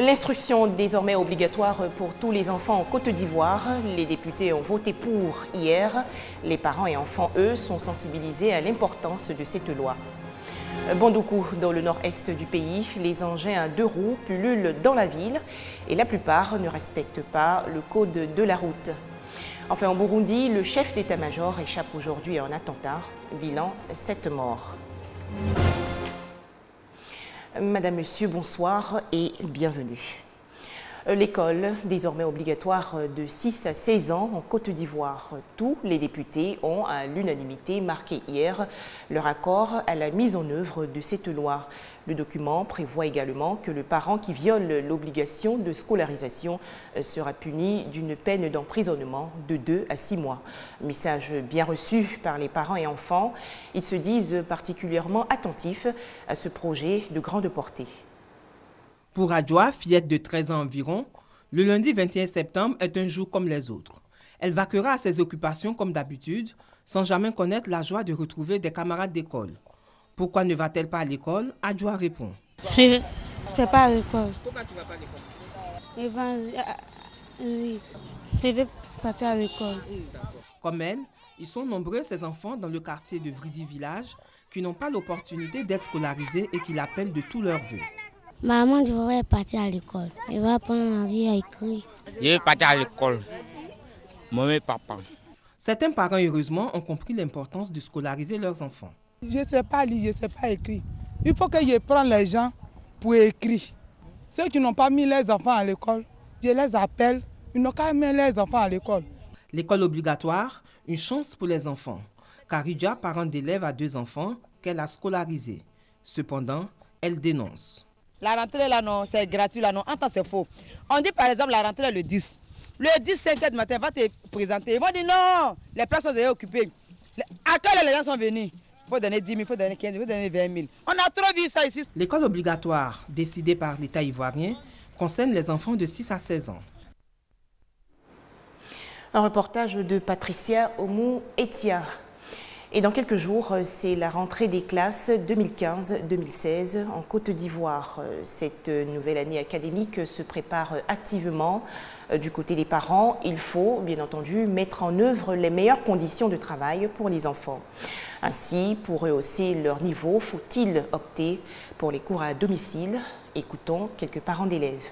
L'instruction désormais obligatoire pour tous les enfants en Côte d'Ivoire. Les députés ont voté pour hier. Les parents et enfants, eux, sont sensibilisés à l'importance de cette loi. Bandoukou, dans le nord-est du pays, les engins à 2 roues pullulent dans la ville et la plupart ne respectent pas le code de la route. Enfin, en Burundi, le chef d'état-major échappe aujourd'hui à un attentat. Bilan, 7 morts. Madame, Monsieur, bonsoir et bienvenue. L'école, désormais obligatoire de 6 à 16 ans en Côte d'Ivoire. Tous les députés ont à l'unanimité marqué hier leur accord à la mise en œuvre de cette loi. Le document prévoit également que le parent qui viole l'obligation de scolarisation sera puni d'une peine d'emprisonnement de 2 à 6 mois. Message bien reçu par les parents et enfants. Ils se disent particulièrement attentifs à ce projet de grande portée. Pour Adjoa, fillette de 13 ans environ, le lundi 21 septembre est un jour comme les autres. Elle vaquera à ses occupations comme d'habitude, sans jamais connaître la joie de retrouver des camarades d'école. Pourquoi ne va-t-elle pas à l'école? Adjoa répond. Je ne vais pas à l'école. Pourquoi tu ne vas pas à l'école? Je vais partir à l'école. Comme elle, ils sont nombreux ces enfants dans le quartier de Vridi Village qui n'ont pas l'opportunité d'être scolarisés et qui l'appellent de tous leurs vœux. Maman, je vais partir à l'école. Je vais apprendre à lire et à écrire. Je vais partir à l'école. Maman et papa. Certains parents, heureusement, ont compris l'importance de scolariser leurs enfants. Je ne sais pas lire, je ne sais pas écrire. Il faut que je prenne les gens pour écrire. Ceux qui n'ont pas mis les enfants à l'école, je les appelle. Ils n'ont qu'à mettre les enfants à l'école. L'école obligatoire, une chance pour les enfants. Karidja, parent d'élève à 2 enfants, qu'elle a scolarisés. Cependant, elle dénonce. La rentrée là non, c'est gratuit là non, en temps c'est faux. On dit par exemple la rentrée le 10. Le 10, 5 heures du matin, va te présenter. Ils vont dire non, les places sont déjà occupées. À quelle heure les gens sont venus? Il faut donner 10 000, il faut donner 15 000, il faut donner 20 000. On a trop vu ça ici. L'école obligatoire, décidée par l'État ivoirien, concerne les enfants de 6 à 16 ans. Un reportage de Patricia Oumou-Etia. Et dans quelques jours, c'est la rentrée des classes 2015-2016 en Côte d'Ivoire. Cette nouvelle année académique se prépare activement. Du côté des parents, il faut bien entendu mettre en œuvre les meilleures conditions de travail pour les enfants. Ainsi, pour rehausser leur niveau, faut-il opter pour les cours à domicile? Écoutons quelques parents d'élèves.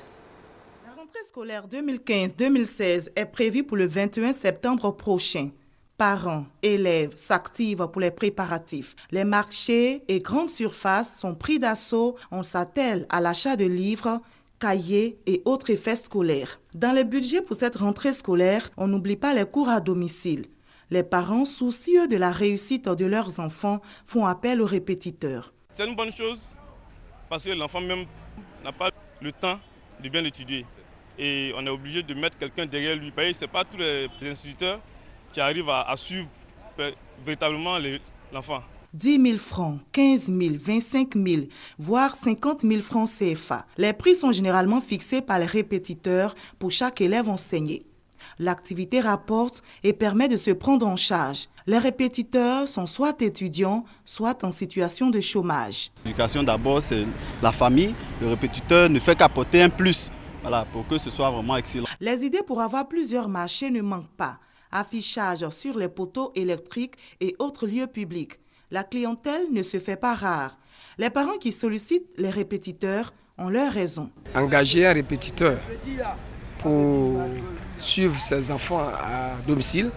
La rentrée scolaire 2015-2016 est prévue pour le 21 septembre prochain. Parents, élèves s'activent pour les préparatifs. Les marchés et grandes surfaces sont pris d'assaut. On s'attelle à l'achat de livres, cahiers et autres effets scolaires. Dans les budgets pour cette rentrée scolaire, on n'oublie pas les cours à domicile. Les parents, soucieux de la réussite de leurs enfants, font appel aux répétiteurs. C'est une bonne chose parce que l'enfant même n'a pas le temps de bien étudier. Et on est obligé de mettre quelqu'un derrière lui. Ce n'est pas tous les instituteurs qui arrivent à suivre véritablement l'enfant. 10 000 francs, 15 000, 25 000, voire 50 000 francs CFA. Les prix sont généralement fixés par les répétiteurs pour chaque élève enseigné. L'activité rapporte et permet de se prendre en charge. Les répétiteurs sont soit étudiants, soit en situation de chômage. L'éducation d'abord, c'est la famille. Le répétiteur ne fait qu'apporter un plus pour que ce soit vraiment excellent. Les idées pour avoir plusieurs marchés ne manquent pas. Affichage sur les poteaux électriques et autres lieux publics. La clientèle ne se fait pas rare. Les parents qui sollicitent les répétiteurs ont leur raison. Engager un répétiteur pour suivre ses enfants à domicile,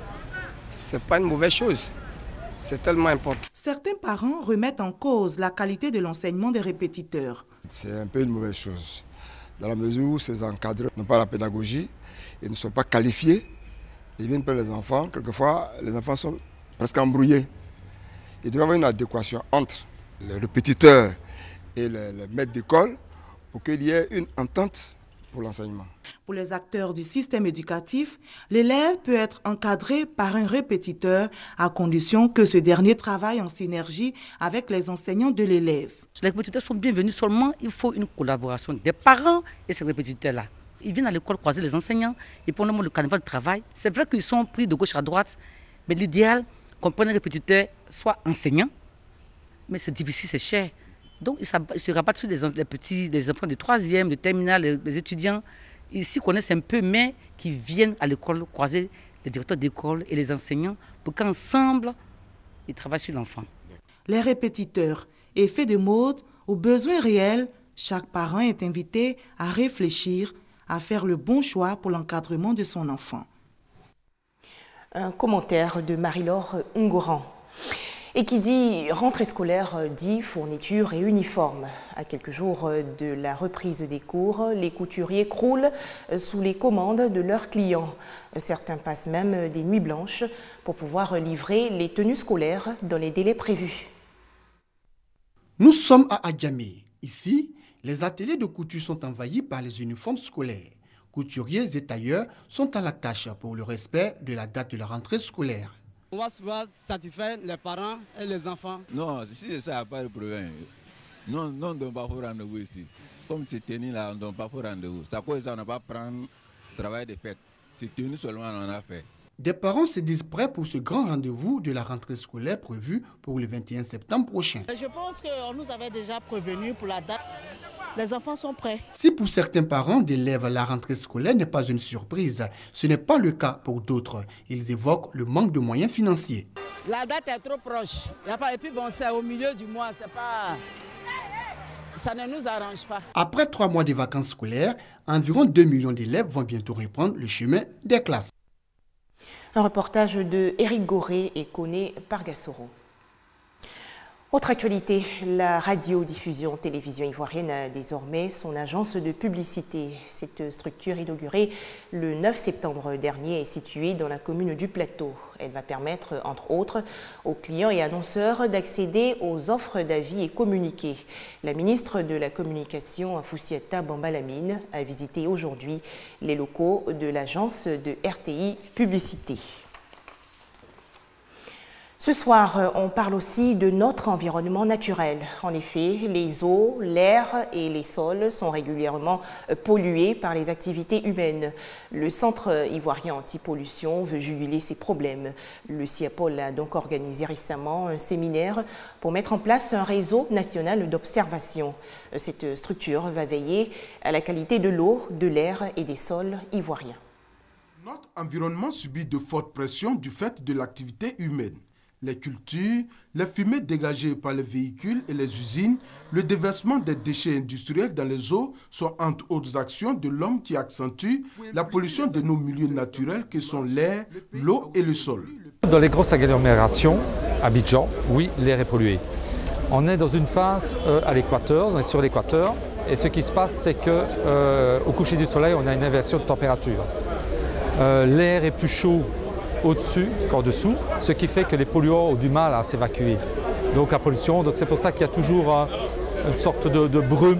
ce n'est pas une mauvaise chose. C'est tellement important. Certains parents remettent en cause la qualité de l'enseignement des répétiteurs. C'est un peu une mauvaise chose, dans la mesure où ces encadreurs n'ont pas la pédagogie et ne sont pas qualifiés. Ils viennent pour les enfants, quelquefois les enfants sont presque embrouillés. Il doit y avoir une adéquation entre les répétiteurs et les maîtres d'école pour qu'il y ait une entente pour l'enseignement. Pour les acteurs du système éducatif, l'élève peut être encadré par un répétiteur à condition que ce dernier travaille en synergie avec les enseignants de l'élève. Les répétiteurs sont bienvenus, seulement il faut une collaboration des parents et ces répétiteurs-là. Ils viennent à l'école croiser les enseignants et pendant le carnaval de travail, c'est vrai qu'ils sont pris de gauche à droite, mais l'idéal, qu'on prenne un répétiteur soit enseignant, mais c'est difficile, c'est cher. Donc ils se rabattent sur des enfants de 3e, de terminale, les étudiants. Ils s'y connaissent un peu, mais qui viennent à l'école croiser les directeurs d'école et les enseignants pour qu'ensemble, ils travaillent sur l'enfant. Les répétiteurs, effets de mode ou besoins réels, chaque parent est invité à réfléchir, à faire le bon choix pour l'encadrement de son enfant. Un commentaire de Marie-Laure Ungoran. Et qui dit rentrée scolaire dit fourniture et uniforme. À quelques jours de la reprise des cours, les couturiers croulent sous les commandes de leurs clients. Certains passent même des nuits blanches pour pouvoir livrer les tenues scolaires dans les délais prévus. Nous sommes à Adjamé. Ici, les ateliers de couture sont envahis par les uniformes scolaires. Couturiers et tailleurs sont à la tâche pour le respect de la date de la rentrée scolaire. On va souvent satisfaire les parents et les enfants. Non, si ça n'a pas de problème. Non, on ne donne pas pour rendez-vous ici. Comme c'est tenu là, on ne donne pas pour rendez-vous. C'est à cause de ça qu'on n'a pas prendre travail de fête. C'est tenu seulement, on en a fait. Des parents se disent prêts pour ce grand rendez-vous de la rentrée scolaire prévue pour le 21 septembre prochain. Je pense qu'on nous avait déjà prévenu pour la date. Les enfants sont prêts. Si pour certains parents d'élèves, la rentrée scolaire n'est pas une surprise, ce n'est pas le cas pour d'autres. Ils évoquent le manque de moyens financiers. La date est trop proche. Et puis bon, c'est au milieu du mois, ça ne nous arrange pas. Après 3 mois de vacances scolaires, environ 2 millions d'élèves vont bientôt reprendre le chemin des classes. Un reportage de Éric Goré et Koné Pargassoro. Autre actualité, la radiodiffusion télévision ivoirienne a désormais son agence de publicité. Cette structure inaugurée le 9 septembre dernier est située dans la commune du Plateau. Elle va permettre, entre autres, aux clients et annonceurs d'accéder aux offres d'avis et communiqués. La ministre de la Communication, Foussiata Bambalamine, a visité aujourd'hui les locaux de l'agence de RTI Publicité. Ce soir, on parle aussi de notre environnement naturel. En effet, les eaux, l'air et les sols sont régulièrement pollués par les activités humaines. Le Centre ivoirien anti-pollution veut juguler ces problèmes. Le CIAPOL a donc organisé récemment un séminaire pour mettre en place un réseau national d'observation. Cette structure va veiller à la qualité de l'eau, de l'air et des sols ivoiriens. Notre environnement subit de fortes pressions du fait de l'activité humaine. Les cultures, les fumées dégagées par les véhicules et les usines, le déversement des déchets industriels dans les eaux sont entre autres actions de l'homme qui accentuent la pollution de nos milieux naturels que sont l'air, l'eau et le sol. Dans les grosses agglomérations, Abidjan, oui, l'air est pollué. On est dans une phase à l'équateur, on est sur l'équateur, et ce qui se passe, c'est qu'au coucher du soleil, on a une inversion de température. L'air est plus chaud au-dessus qu'en dessous, ce qui fait que les polluants ont du mal à s'évacuer. Donc la pollution, c'est pour ça qu'il y a toujours une sorte de brume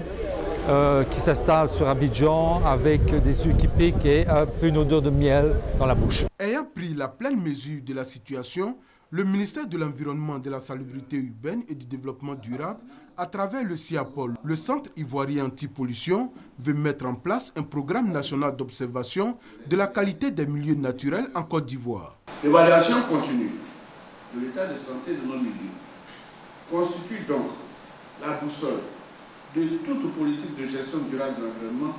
qui s'installe sur Abidjan avec des yeux qui piquent et un peu une odeur de miel dans la bouche. Ayant pris la pleine mesure de la situation, le ministère de l'Environnement, de la Salubrité urbaine et du Développement durable, à travers le CIAPOL, le Centre ivoirien anti-pollution, veut mettre en place un programme national d'observation de la qualité des milieux naturels en Côte d'Ivoire. L'évaluation continue de l'état de santé de nos milieux constitue donc la boussole de toute politique de gestion durable de l'environnement,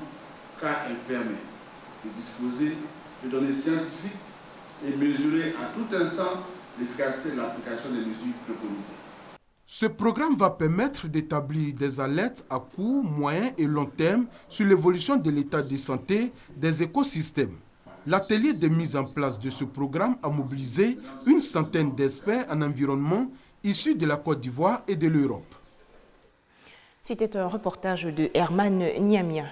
car elle permet de disposer de données scientifiques et mesurer à tout instant l'efficacité de l'application des mesures préconisées. Ce programme va permettre d'établir des alertes à court, moyen et long terme sur l'évolution de l'état de santé des écosystèmes. L'atelier de mise en place de ce programme a mobilisé une centaine d'experts en environnement issus de la Côte d'Ivoire et de l'Europe. C'était un reportage de Herman Niamien.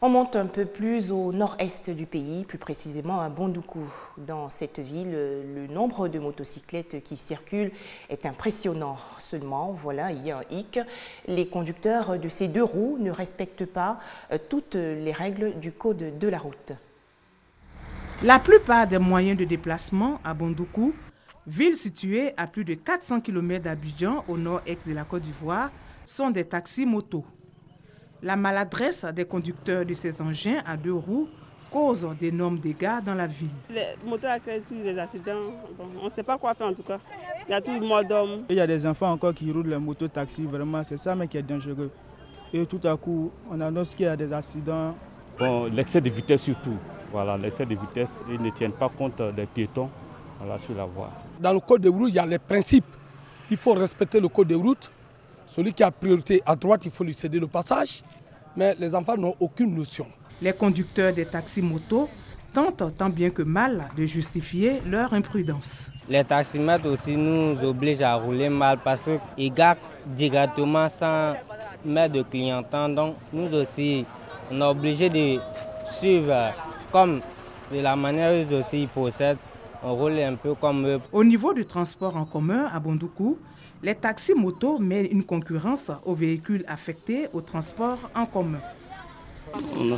On monte un peu plus au nord-est du pays, plus précisément à Bondoukou. Dans cette ville, le nombre de motocyclettes qui circulent est impressionnant. Seulement, voilà, il y a un hic. Les conducteurs de ces 2 roues ne respectent pas toutes les règles du code de la route. La plupart des moyens de déplacement à Bondoukou, ville située à plus de 400 km d'Abidjan au nord-est de la Côte d'Ivoire, sont des taxis-motos. La maladresse des conducteurs de ces engins à 2 roues cause d'énormes dégâts dans la ville. Les motos créent des accidents, on ne sait pas quoi faire en tout cas. Il y a tout le monde d'hommes. Il y a des enfants encore qui roulent les motos-taxis, vraiment, c'est ça mais qui est dangereux. Et tout à coup, on annonce qu'il y a des accidents. Bon, l'excès de vitesse surtout. Voilà, l'excès de vitesse, ils ne tiennent pas compte des piétons sur la voie. Dans le code de route, il y a les principes. Il faut respecter le code de route. Celui qui a priorité à droite, il faut lui céder le passage. Mais les enfants n'ont aucune notion. Les conducteurs des taxis-motos tentent tant bien que mal de justifier leur imprudence. Les taximètres aussi nous obligent à rouler mal parce qu'ils gardent directement sans mettre de clientèle. Donc nous aussi, on est obligé de suivre comme de la manière eux aussi ils procèdent. On roule un peu comme eux. Au niveau du transport en commun à Bondoukou, les taxis-motos mettent une concurrence aux véhicules affectés au transport en commun.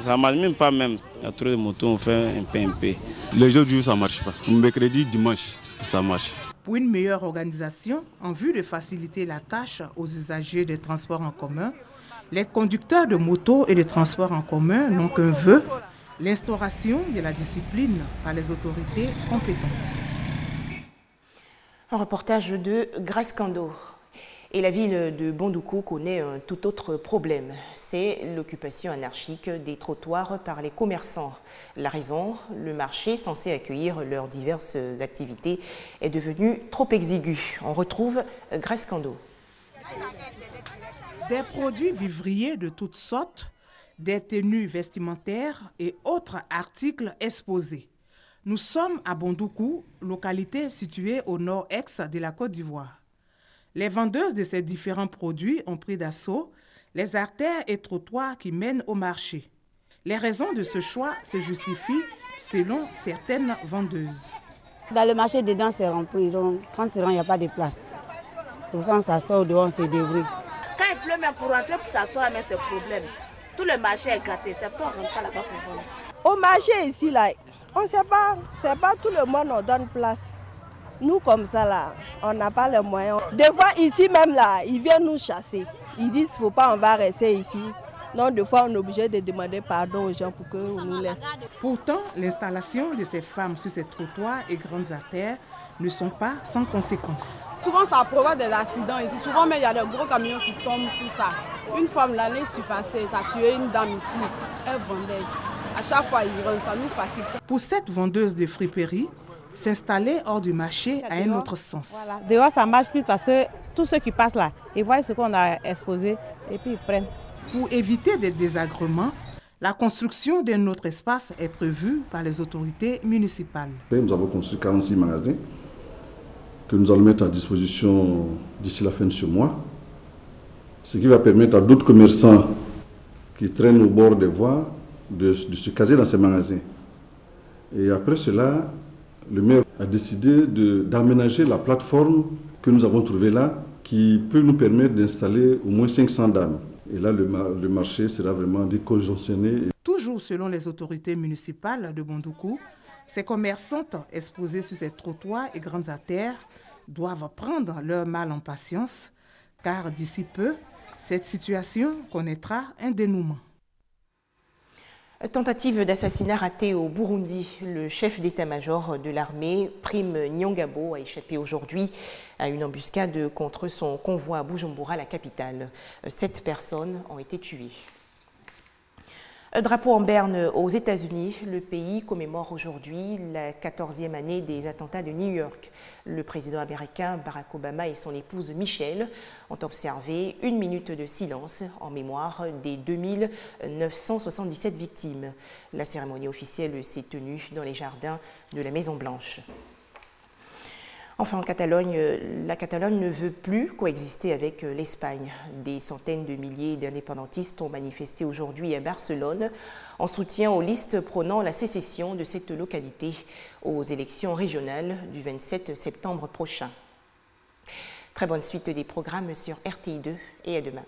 Ça ne marche même pas même. Il y a trop de motos, on fait un PMP. Les jours du jour, ça ne marche pas. Mercredi, dimanche, ça marche. Pour une meilleure organisation, en vue de faciliter la tâche aux usagers des transports en commun, les conducteurs de motos et de transports en commun n'ont qu'un vœu, l'instauration de la discipline par les autorités compétentes. Un reportage de Grace Kando. Et la ville de Bondoukou connaît un tout autre problème, c'est l'occupation anarchique des trottoirs par les commerçants. La raison, le marché censé accueillir leurs diverses activités est devenu trop exigu. On retrouve Grace Kando. Des produits vivriers de toutes sortes, des tenues vestimentaires et autres articles exposés. Nous sommes à Bondoukou, localité située au nord-est de la Côte d'Ivoire. Les vendeuses de ces différents produits ont pris d'assaut les artères et trottoirs qui mènent au marché. Les raisons de ce choix se justifient selon certaines vendeuses. Dans le marché dedans, c'est rempli. Donc, quand il n'y a pas de place. C'est pour ça qu'on s'assoit dehors, on se débrouille. Quand il pleut, même pour rentrer, pour s'asseoir, c'est un problème. Tout le marché est gâté. C'est pour ça qu'on ne rentre pas là-bas pour vendre. Au marché ici, là, on ne sait pas, c'est pas tout le monde nous donne place. Nous, comme ça, là, on n'a pas les moyens. Des fois, ici même, là, ils viennent nous chasser. Ils disent qu'il ne faut pas, on va rester ici. Donc, des fois, on est obligé de demander pardon aux gens pour qu'on nous laisse. Pourtant, l'installation de ces femmes sur ces trottoirs et grandes artères ne sont pas sans conséquences. Souvent, ça provoque des accidents ici. Souvent, mais il y a des gros camions qui tombent, tout ça. Une femme, l'année passée, ça a tué une dame ici. Elle vendait. À chaque fois, ils rentrent, ça nous fatigue. Pour cette vendeuse de friperie, s'installer hors du marché a un autre sens. Voilà. Dehors, ça ne marche plus parce que tous ceux qui passent là, ils voient ce qu'on a exposé et puis ils prennent. Pour éviter des désagréments, la construction d'un autre espace est prévue par les autorités municipales. Nous avons construit 46 magasins que nous allons mettre à disposition d'ici la fin de ce mois, ce qui va permettre à d'autres commerçants qui traînent au bord des voies de se caser dans ces magasins. Et après cela, le maire a décidé d'aménager la plateforme que nous avons trouvée là, qui peut nous permettre d'installer au moins 500 dames. Et là, le marché sera vraiment décongestionné. Toujours selon les autorités municipales de Bondoukou, ces commerçantes exposées sur ces trottoirs et grandes artères doivent prendre leur mal en patience, car d'ici peu, cette situation connaîtra un dénouement. Tentative d'assassinat ratée au Burundi. Le chef d'état-major de l'armée, Prime Nyongabo, a échappé aujourd'hui à une embuscade contre son convoi à Bujumbura, la capitale. 7 personnes ont été tuées. Drapeau en berne aux États-Unis, le pays commémore aujourd'hui la 14e année des attentats de New York. Le président américain Barack Obama et son épouse Michelle ont observé 1 minute de silence en mémoire des 2977 victimes. La cérémonie officielle s'est tenue dans les jardins de la Maison-Blanche. Enfin, en Catalogne, la Catalogne ne veut plus coexister avec l'Espagne. Des centaines de milliers d'indépendantistes ont manifesté aujourd'hui à Barcelone en soutien aux listes prônant la sécession de cette localité aux élections régionales du 27 septembre prochain. Très bonne suite des programmes sur RTI2 et à demain.